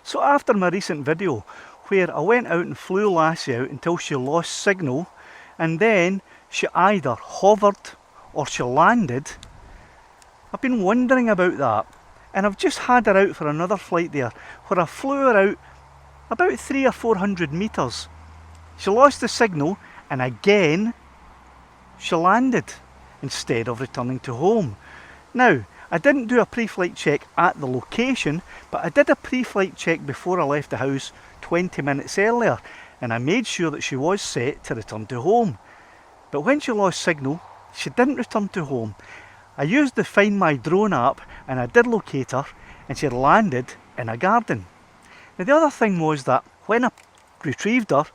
So after my recent video where I went out and flew Lassie out until she lost signal and then she either hovered or she landed, I've been wondering about that, and I've just had her out for another flight there where I flew her out about 300 or 400 metres. She lost the signal and again she landed instead of returning to home. Now, I didn't do a pre-flight check at the location, but I did a pre-flight check before I left the house 20 minutes earlier, and I made sure that she was set to return to home. But when she lost signal, she didn't return to home. I used the Find My Drone app and I did locate her, and she had landed in a garden. Now the other thing was that when I retrieved her,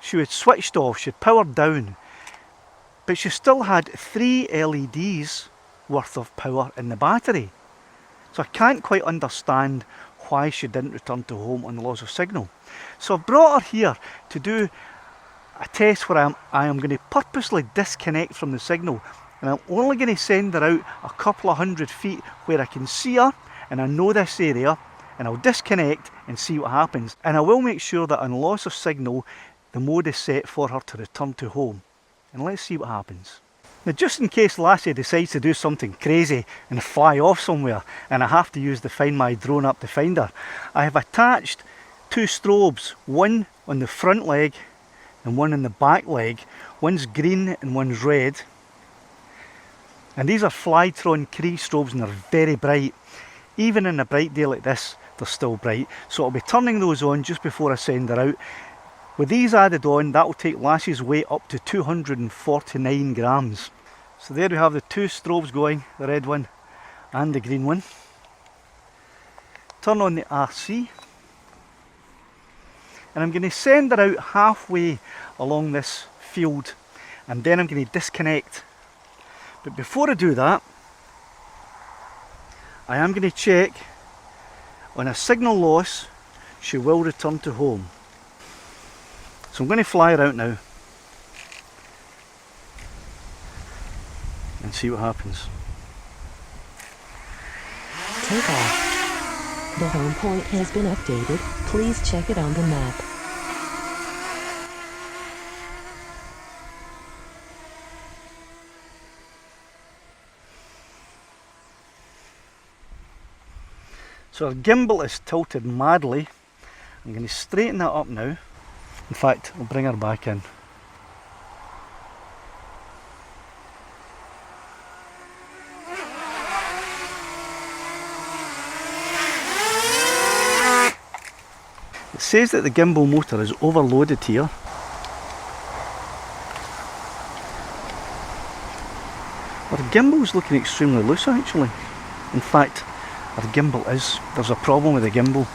she had switched off, she had powered down, but she still had 3 LEDs worth of power in the battery. So I can't quite understand why she didn't return to home on the loss of signal. So I've brought her here to do a test where I am going to purposely disconnect from the signal, and I'm only going to send her out a couple of 100 feet where I can see her and I know this area, and I'll disconnect and see what happens. And I will make sure that on loss of signal the mode is set for her to return to home, and let's see what happens. Now, just in case Lassie decides to do something crazy and fly off somewhere and I have to use the Find My Drone app to find her, I have attached 2 strobes, one on the front leg and one on the back leg. One's green and one's red. And these are Flytron Cree strobes and they're very bright. Even in a bright day like this, they're still bright. So I'll be turning those on just before I send her out. With these added on, that will take Lassie's weight up to 249 grams. So there we have the 2 strobes going, the red one and the green one. Turn on the RC. And I'm going to send her out halfway along this field, and then I'm going to disconnect. But before I do that, I am going to check on a signal loss, she will return to home. So I'm going to fly her out now and see what happens. Take off. The home point has been updated. Please check it on the map. So our gimbal is tilted madly. I'm going to straighten that up now. In fact, I'll bring her back in. It says that the gimbal motor is overloaded here. Our gimbal's looking extremely loose actually. In fact, our gimbal there's a problem with the gimbal.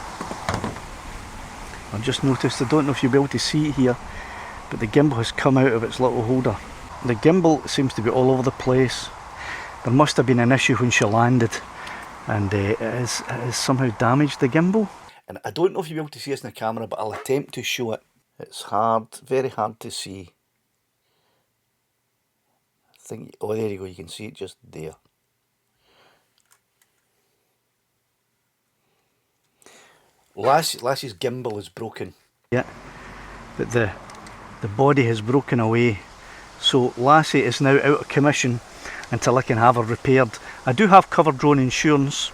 I've just noticed, I don't know if you'll be able to see it here, but the gimbal has come out of its little holder. The gimbal seems to be all over the place. There must have been an issue when she landed, and it has somehow damaged the gimbal. And I don't know if you'll be able to see this in the camera, but I'll attempt to show it. It's hard, very hard to see. I think, oh there you go, you can see it just there. Lassie's gimbal is broken. Yeah, but the body has broken away. So Lassie is now out of commission until I can have her repaired. I do have cover drone insurance,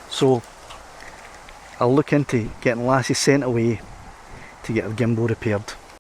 so I'll look into getting Lassie sent away to get her gimbal repaired.